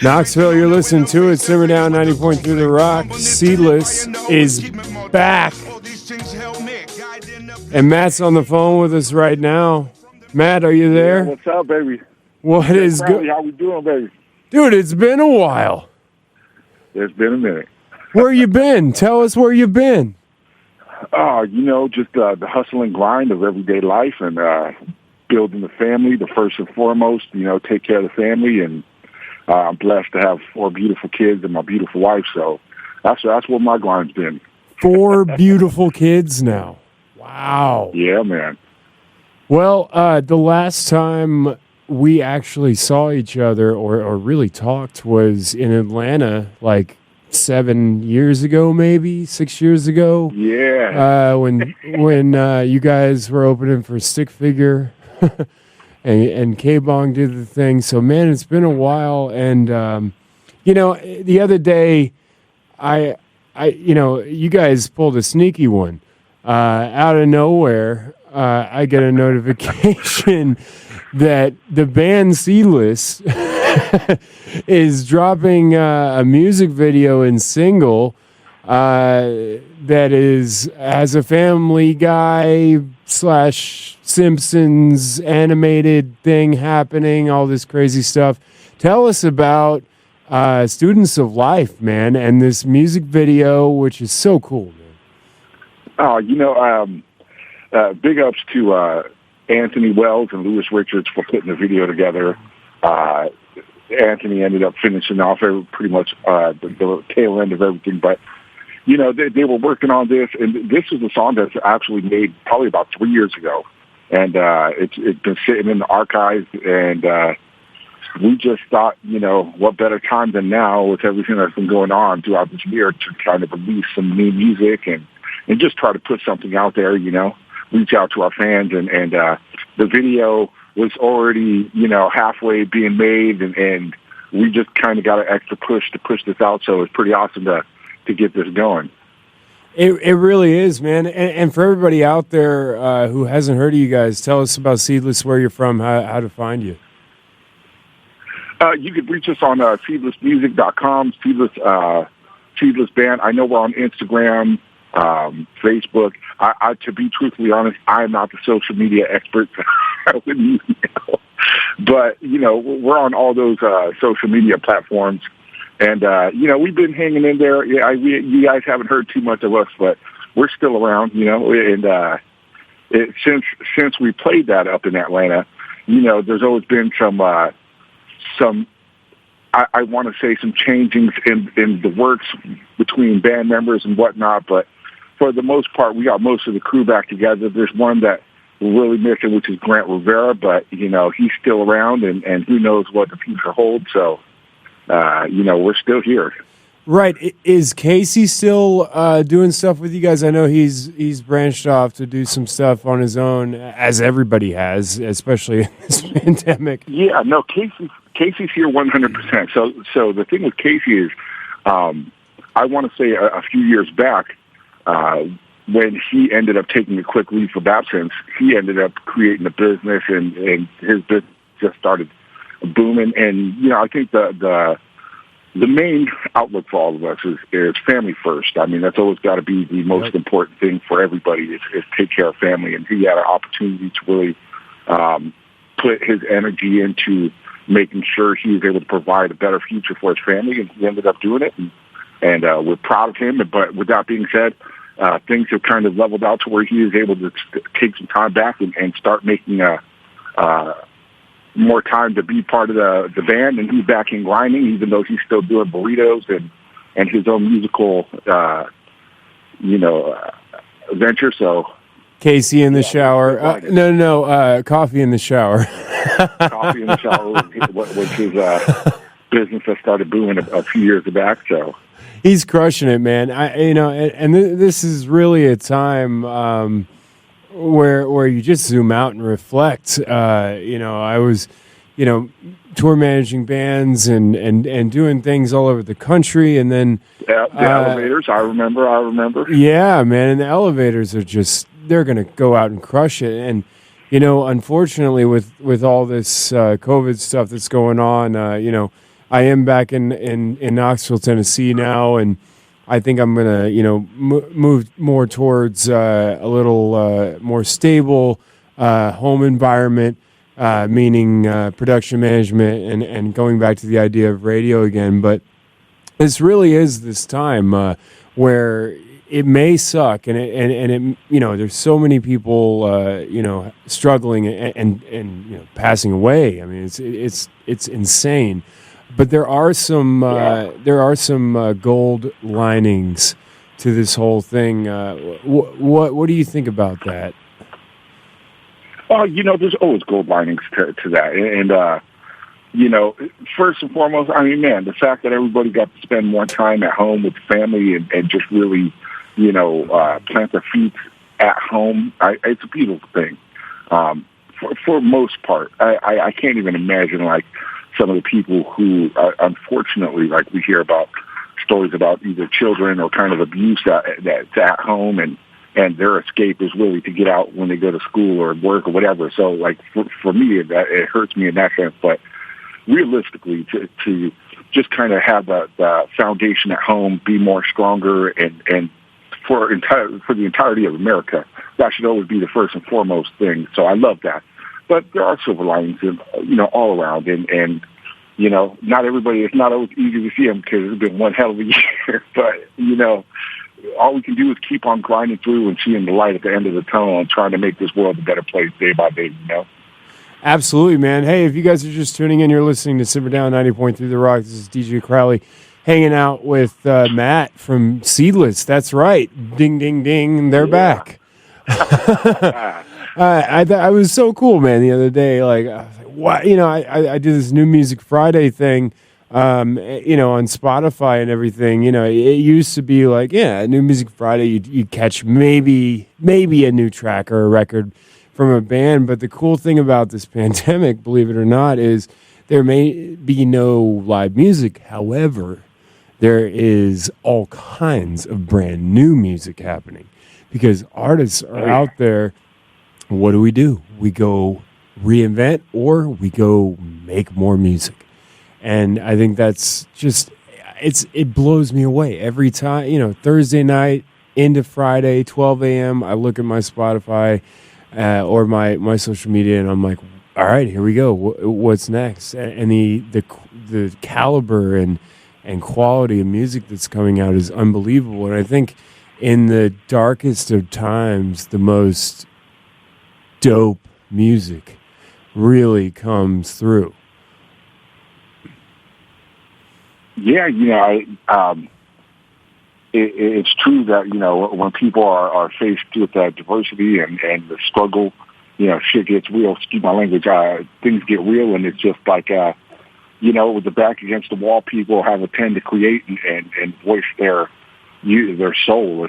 Knoxville, you're listening to it. Simmer Down 90.3 The Rock. Seedless is back. And Matt's on the phone with us right now. Matt, are you there? Yeah, what's up, baby? What is good? How we doing, baby? Dude, it's been a while. It's been a minute. Where you been? Tell us where you been. Just the hustle and grind of everyday life and building the family, the first and foremost, take care of the family. And I'm blessed to have 4 beautiful kids and my beautiful wife. So that's what my grind's been. 4 beautiful kids now. Wow. Yeah, man. Well, the last time we actually saw each other or really talked was in Atlanta, like 7 years ago, maybe 6 years ago. Yeah. When you guys were opening for Stick Figure, and K-Bong did the thing. So man, it's been a while. And the other day, you guys pulled a sneaky one out of nowhere. I get a notification that the band Seedless is dropping a music video and single that has a Family Guy / Simpsons animated thing happening, all this crazy stuff. Tell us about Students of Life, man, and this music video, which is so cool, man. Big ups to Anthony Wells and Lewis Richards for putting the video together. Anthony ended up finishing off pretty much the tail end of everything. But, they were working on this, and this is a song that's actually made probably about 3 years ago. And it's been sitting in the archives, and we just thought, what better time than now with everything that's been going on throughout this year to kind of release some new music and just try to put something out there, reach out to our fans. And the video was already, halfway being made, and we just kind of got an extra push to push this out. So it's pretty awesome to get this going. It really is, man. And for everybody out there who hasn't heard of you guys, tell us about Seedless, where you're from, how to find you. You can reach us on seedlessmusic.com, Seedless Band. I know we're on Instagram, Facebook. To be truthfully honest, I'm not the social media expert. I wouldn't know. But, we're on all those social media platforms. And, we've been hanging in there. Yeah, you guys haven't heard too much of us, but we're still around, and since we played that up in Atlanta, there's always been some I want to say some changings in the works between band members and whatnot, but for the most part, we got most of the crew back together. There's one that we're really missing, which is Grant Rivera, but, he's still around, and who knows what the future holds, so... we're still here. Right. Is Casey still doing stuff with you guys? I know he's branched off to do some stuff on his own, as everybody has, especially in this pandemic. Yeah, no, Casey's here 100%. So the thing with Casey is, I want to say a few years back, when he ended up taking a quick leave of absence, he ended up creating a business, and his business just started booming. And I think the main outlook for all of us is family first. I mean, that's always got to be the most important thing for everybody is take care of family. And he had an opportunity to really put his energy into making sure he was able to provide a better future for his family, and he ended up doing it. And we're proud of him. But with that being said, things have kind of leveled out to where he is able to take some time back and start making more time to be part of the band, and he's back in grinding, even though he's still doing burritos and his own musical, venture. So Casey in the shower. Coffee in the shower. Coffee in the shower was his business that started booming a few years back. So he's crushing it, man. This is really a time where you just zoom out and reflect. I was, tour managing bands and doing things all over the country, and then the elevators. I remember. Yeah, man, and the elevators are they're going to go out and crush it. And unfortunately, with all this COVID stuff that's going on, I am back in Knoxville, Tennessee now, and I think I'm gonna, move more towards a little more stable home environment, meaning production management, and going back to the idea of radio again. But this really is this time where it may suck, and it there's so many people struggling and passing away. I mean, it's insane. But there are some gold linings to this whole thing. What do you think about that? There's always gold linings to that, and first and foremost, I mean, man, the fact that everybody got to spend more time at home with family and just really, plant their feet at home, it's a beautiful thing. For most part, I can't even imagine like some of the people who, unfortunately, like we hear about stories about either children or kind of abuse that's at home, and their escape is really to get out when they go to school or work or whatever. So, like, for me, it hurts me in that sense. But realistically, to just kind of have the foundation at home be more stronger, and for the entirety of America, that should always be the first and foremost thing. So I love that. But there are silver linings, all around, and not everybody. It's not always easy to see them because it's been one hell of a year. But all we can do is keep on grinding through and seeing the light at the end of the tunnel and trying to make this world a better place day by day. Absolutely, man. Hey, if you guys are just tuning in, you're listening to Simmer Down 90.3 The Rock. This is DJ Crowley hanging out with Matt from Seedless. That's right. Ding, ding, ding. They're back. I was so cool, man, the other day. Like, I was like, what? I did this New Music Friday thing, on Spotify and everything. It used to be like, New Music Friday, you'd catch maybe a new track or a record from a band. But the cool thing about this pandemic, believe it or not, is there may be no live music. However, there is all kinds of brand new music happening because artists are out there. What do? We go reinvent or we go make more music. And I think that's just, it blows me away every time. Thursday night into Friday, 12 a.m., I look at my Spotify or my social media, and I'm like, all right, here we go. What's next? And the caliber and quality of music that's coming out is unbelievable. And I think in the darkest of times, the most dope music really comes through. Yeah, it's true that, when people are faced with diversity and the struggle, shit gets real. Excuse my language. Things get real, and it's just like, with the back against the wall, people have a tend to create and voice their soul.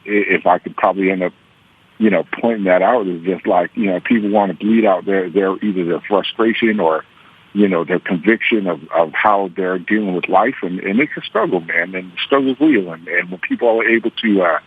If I could probably end up, pointing that out, is just like, people want to bleed out their either their frustration or, their conviction of how they're dealing with life. And it's a struggle, man. And the struggle's real. And when people are able to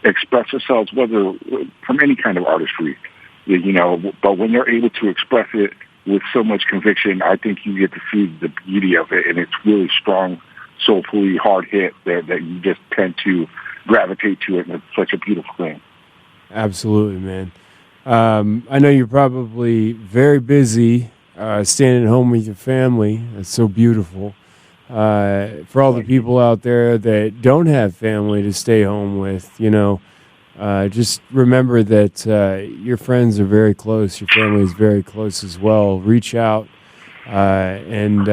express themselves, whether from any kind of artistry, but when they're able to express it with so much conviction, I think you get to see the beauty of it. And it's really strong, soulfully hard hit that you just tend to gravitate to it. And it's such a beautiful thing. Absolutely, man. I know you're probably very busy staying at home with your family. That's so beautiful. For all the people out there that don't have family to stay home with, just remember that your friends are very close. Your family is very close as well. Reach out and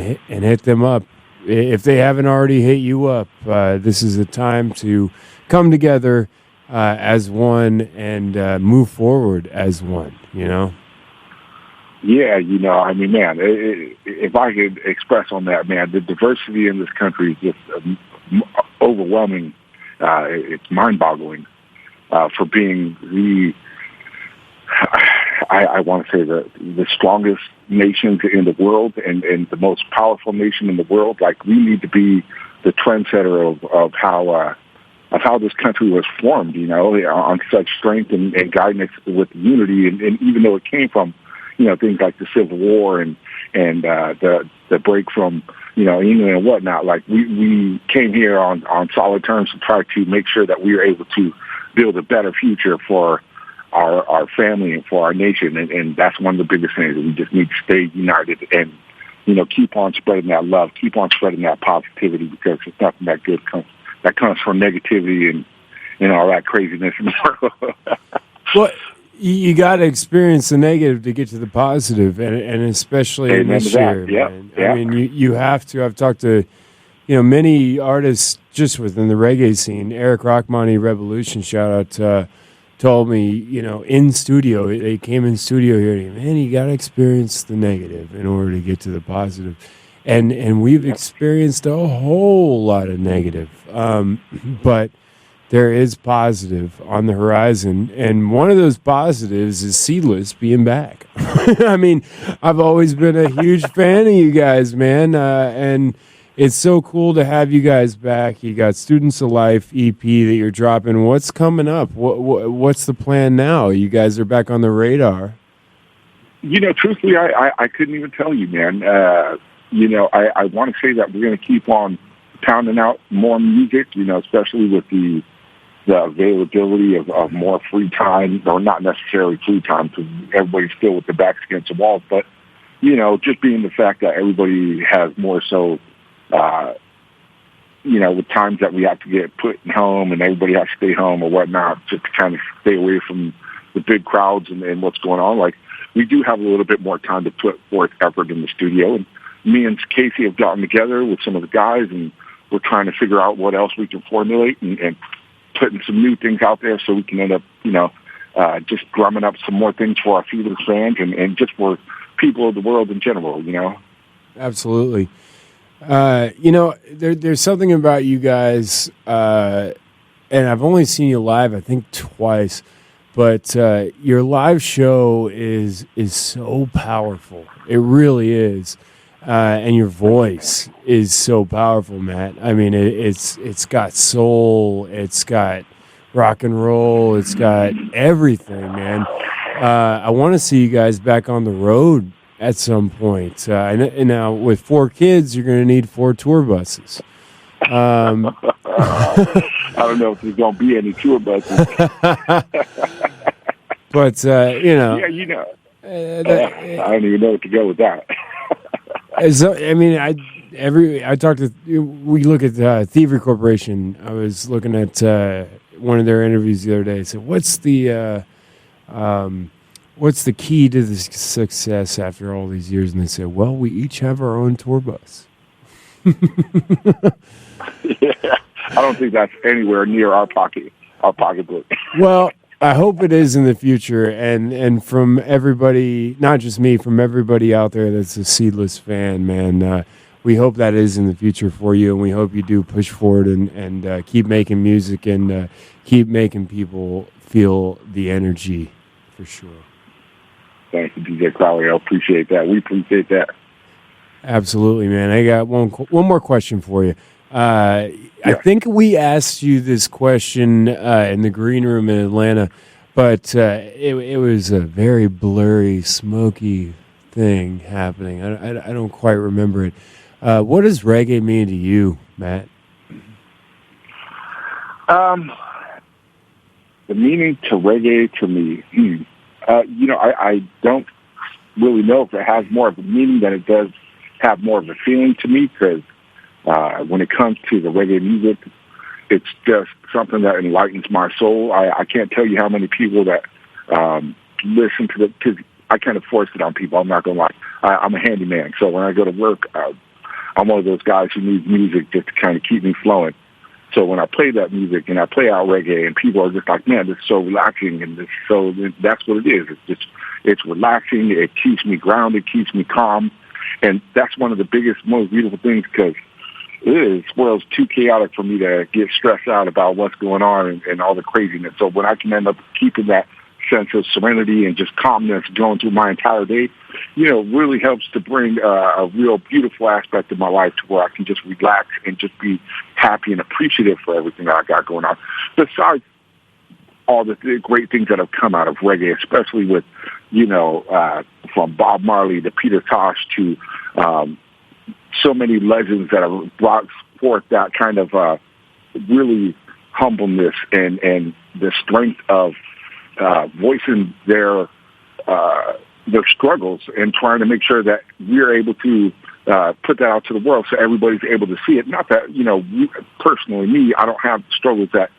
hit them up. If they haven't already hit you up, this is a time to come together as one and move forward as one, Yeah, I mean, man, if I could express on that, man, the diversity in this country is just overwhelming. It's mind-boggling for being I want to say the strongest nations in the world and the most powerful nation in the world. Like, we need to be the trendsetter of how this country was formed, on such strength and guidance with unity. And even though it came from, things like the Civil War and the break from, England and whatnot. Like we came here on solid terms to try to make sure that we were able to build a better future for our family and for our nation. And that's one of the biggest things. We just need to stay united and, keep on spreading that love, keep on spreading that positivity, because it's nothing that good comes from negativity and all that craziness in the world. Well, you got to experience the negative to get to the positive, and especially in this year. Yeah. I mean, you have to. I've talked to, many artists just within the reggae scene. Eric Rachmani, Revolution, shout out, told me, in studio, they came in studio here, man, you got to experience the negative in order to get to the positive. And we've experienced a whole lot of negative, but there is positive on the horizon, and one of those positives is Seedless being back. I mean, I've always been a huge fan of you guys, man, and it's so cool to have you guys back. You got Students of Life EP that you're dropping. What's coming up? What's the plan now? You guys are back on the radar. Truthfully, I couldn't even tell you, man. I want to say that we're going to keep on pounding out more music, especially with the availability of more free time, or not necessarily free time, because everybody's still with their backs against the walls. But, just being the fact that everybody has more so, with times that we have to get put in home and everybody has to stay home or whatnot, just to kind of stay away from the big crowds and what's going on. Like, we do have a little bit more time to put forth effort in the studio. And me and Casey have gotten together with some of the guys, and we're trying to figure out what else we can formulate and putting some new things out there so we can end up, just drumming up some more things for our Seedless fans and just for people of the world in general, Absolutely. There's something about you guys, and I've only seen you live, I think, twice, but your live show is so powerful. It really is. And your voice is so powerful, Matt. I mean, it's got soul, it's got rock and roll, it's got everything, man. I want to see you guys back on the road at some point. And now with 4 kids, you're going to need 4 tour buses. I don't know if there's going to be any tour buses. But, Yeah, I don't even know what to go with that. I talked to, we look at Thievery Corporation. I was looking at one of their interviews the other day. I said, what's the key to the success after all these years? And they said, well, we each have our own tour bus. Yeah, I don't think that's anywhere near our pocketbook. Well, I hope it is in the future, and from everybody, not just me, from everybody out there that's a Seedless fan, man, we hope that is in the future for you, and we hope you do push forward and keep making music and keep making people feel the energy, for sure. Thank you, DJ Crowley. I appreciate that. We appreciate that. Absolutely, man. I got one more question for you. I think we asked you this question in the green room in Atlanta, but it was a very blurry, smoky thing happening. I don't quite remember it. What does reggae mean to you, Matt? The meaning to reggae to me, I don't really know if it has more of a meaning than it does have more of a feeling to me, because when it comes to the reggae music, it's just something that enlightens my soul. I can't tell you how many people that listen to because I kind of force it on people. I'm not going to lie. I'm a handyman, so when I go to work, I'm one of those guys who needs music just to kind of keep me flowing. So when I play that music and I play out reggae, and people are just like, man, this is so relaxing, and that's what it is. It's relaxing. It keeps me grounded, keeps me calm, and that's one of the biggest, most beautiful things, because this world's too chaotic for me to get stressed out about what's going on and all the craziness. So when I can end up keeping that sense of serenity and just calmness going through my entire day, really helps to bring a real beautiful aspect of my life to where I can just relax and just be happy and appreciative for everything that I got going on. Besides all the great things that have come out of reggae, especially with from Bob Marley to Peter Tosh to so many legends that have brought forth that kind of really humbleness and the strength of voicing their struggles and trying to make sure that we're able to put that out to the world so everybody's able to see it. Not that, personally, me, I don't have the struggles that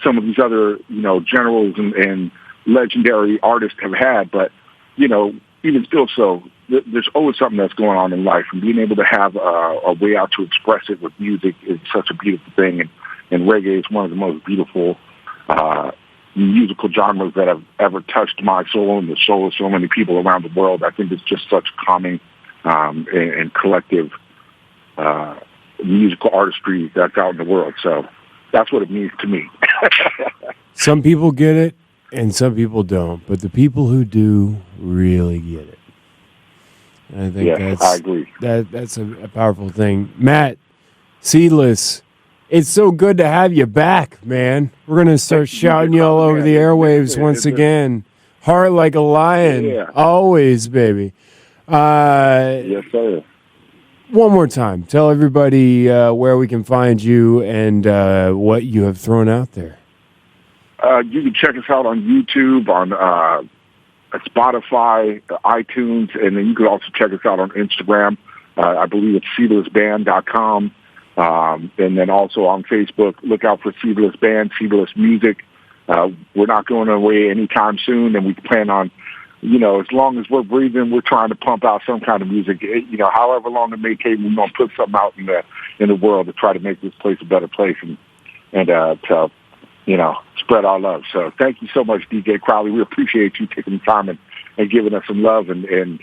some of these other, generals and legendary artists have had, but, even still so, there's always something that's going on in life, and being able to have a way out to express it with music is such a beautiful thing, and reggae is one of the most beautiful musical genres that have ever touched my soul and the soul of so many people around the world. I think it's just such calming and collective musical artistry that's out in the world. So that's what it means to me. Some people get it and some people don't, but the people who do really get it. I think I agree. That's a powerful thing. Matt, Seedless, it's so good to have you back, man. We're going to start shouting you all over the airwaves once again. Heart like a lion. Always, baby. Yes, sir. One more time. Tell everybody where we can find you and what you have thrown out there. You can check us out on YouTube, on Spotify, iTunes, and then you can also check us out on Instagram. I believe it's seedlessband.com. And then also on Facebook, look out for Seedless Band, Seedless Music. We're not going away anytime soon, and we plan on, as long as we're breathing, we're trying to pump out some kind of music. However long it may take, we're going to put something out in the world to try to make this place a better place and to spread our love. So thank you so much, DJ Crowley. We appreciate you taking the time and giving us some love, and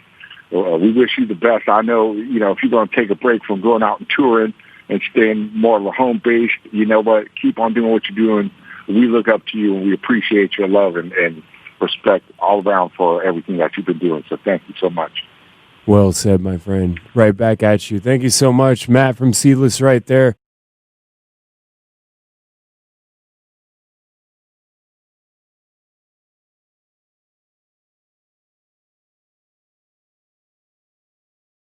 we wish you the best. I know, if you're going to take a break from going out and touring and staying more of a home base, you know what? Keep on doing what you're doing. We look up to you, and we appreciate your love and respect all around for everything that you've been doing. So thank you so much. Well said, my friend. Right back at you. Thank you so much, Matt from Seedless right there.